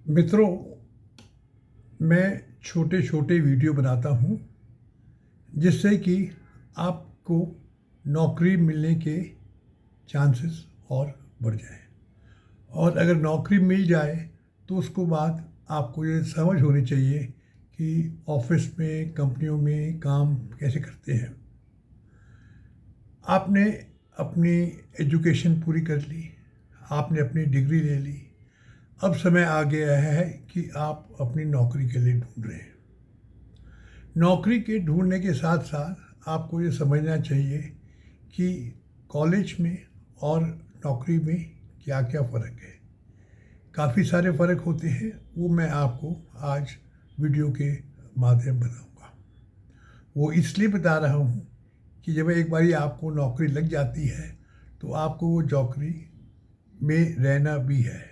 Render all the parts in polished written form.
मित्रों, मैं छोटे छोटे वीडियो बनाता हूँ जिससे कि आपको नौकरी मिलने के चांसेस और बढ़ जाए। और अगर नौकरी मिल जाए तो उसको बाद आपको ये समझ होनी चाहिए कि ऑफिस में, कंपनियों में काम कैसे करते हैं। आपने अपनी एजुकेशन पूरी कर ली, आपने अपनी डिग्री ले ली, अब समय आ गया है कि आप अपनी नौकरी के लिए ढूंढ रहे हैं। नौकरी के ढूंढने के साथ साथ आपको ये समझना चाहिए कि कॉलेज में और नौकरी में क्या क्या फ़र्क है। काफ़ी सारे फ़र्क होते हैं, वो मैं आपको आज वीडियो के माध्यम बताऊंगा। वो इसलिए बता रहा हूँ कि जब एक बारी आपको नौकरी लग जाती है तो आपको वो नौकरी में रहना भी है,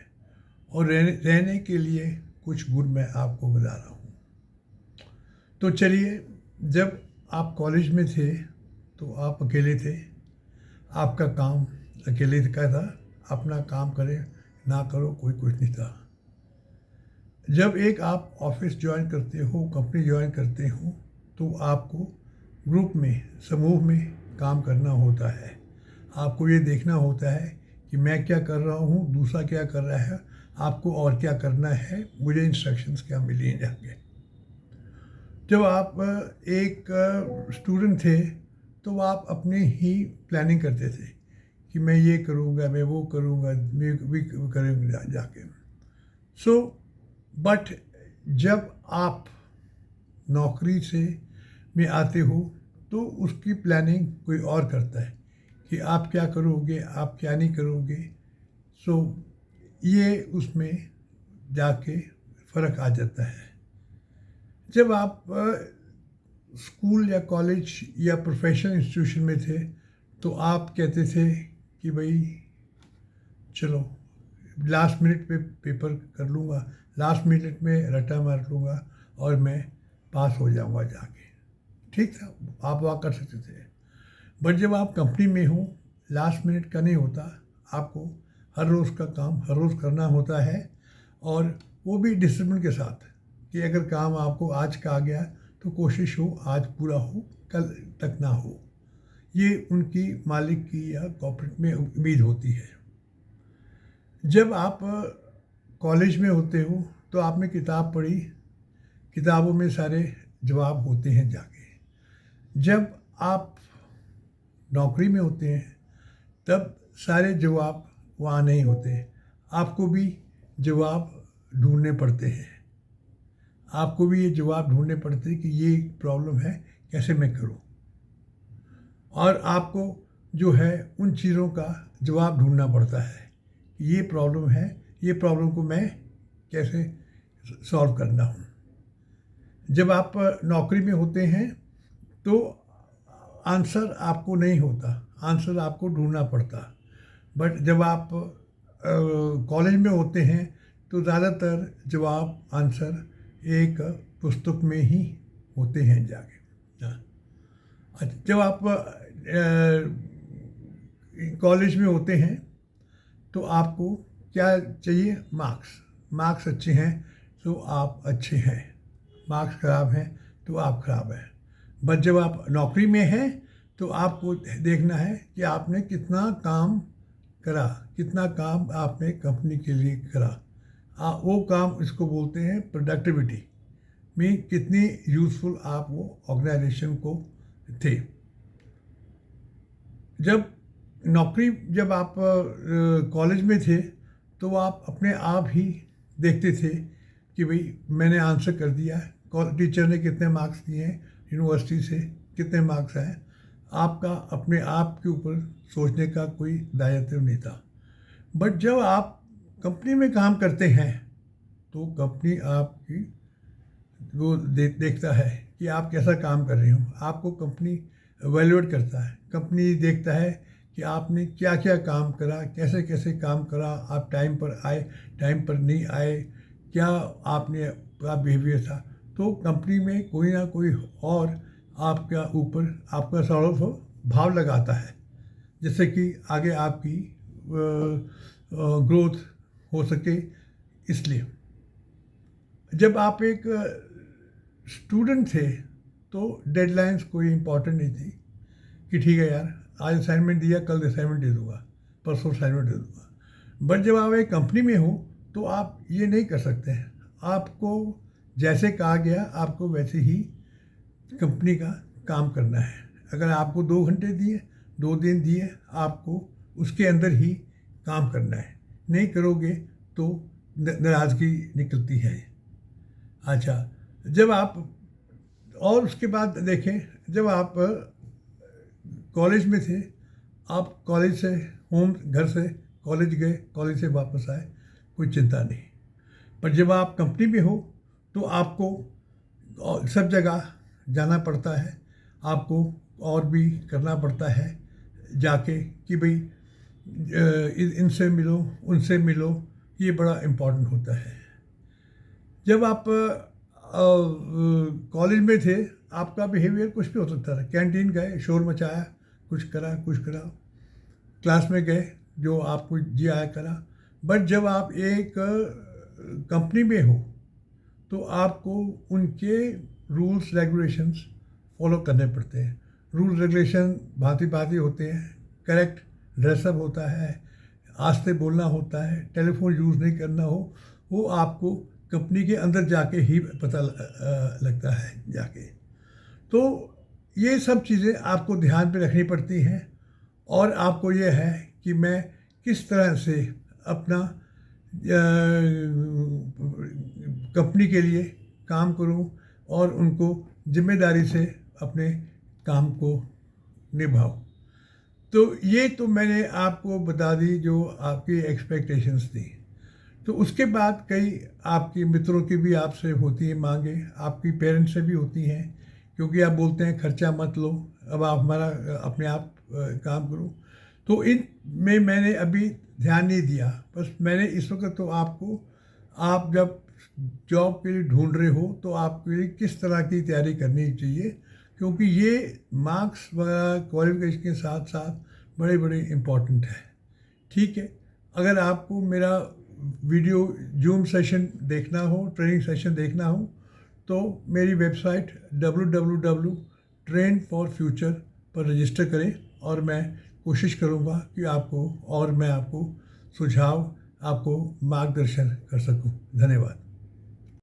और रहने के लिए कुछ गुण मैं आपको बता रहा हूँ। तो चलिए, जब आप कॉलेज में थे तो आप अकेले थे, आपका काम अकेले का था, अपना काम करें ना करो कोई कुछ नहीं था। जब एक आप ऑफिस ज्वाइन करते हो, कंपनी ज्वाइन करते हो, तो आपको ग्रुप में, समूह में काम करना होता है। आपको ये देखना होता है कि मैं क्या कर रहा हूँ, दूसरा क्या कर रहा है, आपको और क्या करना है, मुझे इंस्ट्रक्शंस क्या मिली हैं जाके। जब आप एक स्टूडेंट थे तो आप अपनी ही प्लानिंग करते थे कि मैं ये करूँगा, मैं वो करूँगा, मैं भी करूँगा जाके। सो बट जब आप नौकरी से में आते हो तो उसकी प्लानिंग कोई और करता है कि आप क्या करोगे, आप क्या नहीं करोगे। सो ये उसमें जाके फ़र्क आ जाता है। जब आप स्कूल या कॉलेज या प्रोफेशनल इंस्टीट्यूशन में थे तो आप कहते थे कि भाई चलो लास्ट मिनट पे पेपर कर लूँगा, लास्ट मिनट में रट्टा मार लूँगा और मैं पास हो जाऊँगा जाके। ठीक था, आप वहाँ कर सकते थे। बट जब आप कंपनी में हो, लास्ट मिनट का नहीं होता, आपको हर रोज़ का काम हर रोज़ करना होता है, और वो भी डिसिप्लिन के साथ कि अगर काम आपको आज का आ गया तो कोशिश हो आज पूरा हो, कल तक ना हो। ये उनकी मालिक की या कॉर्पोरेट में उम्मीद होती है। जब आप कॉलेज में होते हो तो आपने किताब पढ़ी, किताबों में सारे जवाब होते हैं जाके। जब आप नौकरी में होते हैं तब सारे जवाब वहाँ नहीं होते, आपको भी जवाब ढूंढने पड़ते हैं। आपको भी ये जवाब ढूंढने पड़ते हैं कि ये प्रॉब्लम है, कैसे मैं करूं। और आपको जो है उन चीज़ों का जवाब ढूंढना पड़ता है कि ये प्रॉब्लम है, ये प्रॉब्लम को मैं कैसे सॉल्व करना हूँ। जब आप नौकरी में होते हैं तो आंसर आपको नहीं होता, आंसर आपको ढूंढना पड़ता। बट जब आप कॉलेज में होते हैं तो ज़्यादातर जवाब, आंसर एक पुस्तक में ही होते हैं जाके। हाँ। अच्छा, जब आप कॉलेज में होते हैं तो आपको क्या चाहिए? मार्क्स। मार्क्स अच्छे हैं तो आप अच्छे हैं, मार्क्स ख़राब हैं तो आप ख़राब हैं। बट जब आप नौकरी में हैं तो आपको देखना है कि आपने कितना काम करा, कितना काम आपने कंपनी के लिए करा। वो काम, इसको बोलते हैं प्रोडक्टिविटी में, कितनी यूज़फुल आप वो ऑर्गेनाइजेशन को थे। जब आप कॉलेज में थे तो आप अपने आप ही देखते थे कि भाई मैंने आंसर कर दिया है, टीचर ने कितने मार्क्स दिए हैं, यूनिवर्सिटी से कितने मार्क्स आए। आपका अपने आप के ऊपर सोचने का कोई दायित्व नहीं था। बट जब आप कंपनी में काम करते हैं तो कंपनी आपकी वो देखता है कि आप कैसा काम कर रहे हो। आपको कंपनी वैल्यूएट करता है, कंपनी देखता है कि आपने क्या क्या काम करा, कैसे कैसे काम करा, आप टाइम पर आए, टाइम पर नहीं आए, क्या आपने का बिहेवियर था। तो कंपनी में कोई ना कोई और आपका ऊपर आपका सौरभ भाव लगाता है, जिससे कि आगे आपकी ग्रोथ हो सके। इसलिए जब आप एक स्टूडेंट थे तो डेडलाइंस कोई इम्पोर्टेंट नहीं थी कि ठीक है यार, आज असाइनमेंट दिया, कल असाइनमेंट दे दूंगा, परसों असाइनमेंट दे दूंगा। बट जब आप एक कंपनी में हो तो आप ये नहीं कर सकते हैं। आपको जैसे कहा गया आपको वैसे ही कंपनी का काम करना है। अगर आपको 2 घंटे दिए, 2 दिन दिए, आपको उसके अंदर ही काम करना है। नहीं करोगे तो नाराज़गी निकलती है। अच्छा, जब आप और उसके बाद देखें, जब आप कॉलेज में थे, आप कॉलेज से घर से कॉलेज गए, कॉलेज से वापस आए, कोई चिंता नहीं। पर जब आप कंपनी में हो तो आपको सब जगह जाना पड़ता है, आपको और भी करना पड़ता है जाके कि भाई इनसे मिलो, उनसे मिलो, ये बड़ा इम्पोर्टेंट होता है। जब आप कॉलेज में थे, आपका बिहेवियर कुछ भी हो सकता था। कैंटीन गए, शोर मचाया, कुछ करा, क्लास में गए, जो आपको जी आया करा। बट जब आप एक कंपनी में हो तो आपको उनके रूल्स रेगुलेशंस फॉलो करने पड़ते हैं। रूल्स रेगुलेशन भांति भांति होते हैं। करेक्ट ड्रेसअप होता है, आस्ते बोलना होता है, टेलीफोन यूज़ नहीं करना हो, वो आपको कंपनी के अंदर जाके ही पता लगता है जाके। तो ये सब चीज़ें आपको ध्यान पे रखनी पड़ती हैं। और आपको ये है कि मैं किस तरह से अपना कंपनी के लिए काम करूं और उनको जिम्मेदारी से अपने काम को निभाऊं। तो ये तो मैंने आपको बता दी जो आपकी एक्सपेक्टेशंस थी। तो उसके बाद कई आपकी मित्रों की भी आपसे होती है मांगे, आपकी पेरेंट्स से भी होती हैं, क्योंकि आप बोलते हैं खर्चा मत लो, अब आप हमारा अपने आप काम करो। तो इन में मैंने अभी ध्यान नहीं दिया। बस मैंने इस वक्त तो आपको, आप जब जॉब के लिए ढूंढ रहे हो तो आपके लिए किस तरह की तैयारी करनी चाहिए, क्योंकि ये मार्क्स वगैरह क्वालिफिकेशन के साथ साथ बड़े बड़े इम्पॉर्टेंट है। ठीक है, अगर आपको मेरा वीडियो जूम सेशन देखना हो, ट्रेनिंग सेशन देखना हो, तो मेरी वेबसाइट www.trainforfuture पर रजिस्टर करें और मैं कोशिश करूँगा कि मैं आपको सुझाव, आपको मार्गदर्शन कर सकूँ। धन्यवाद।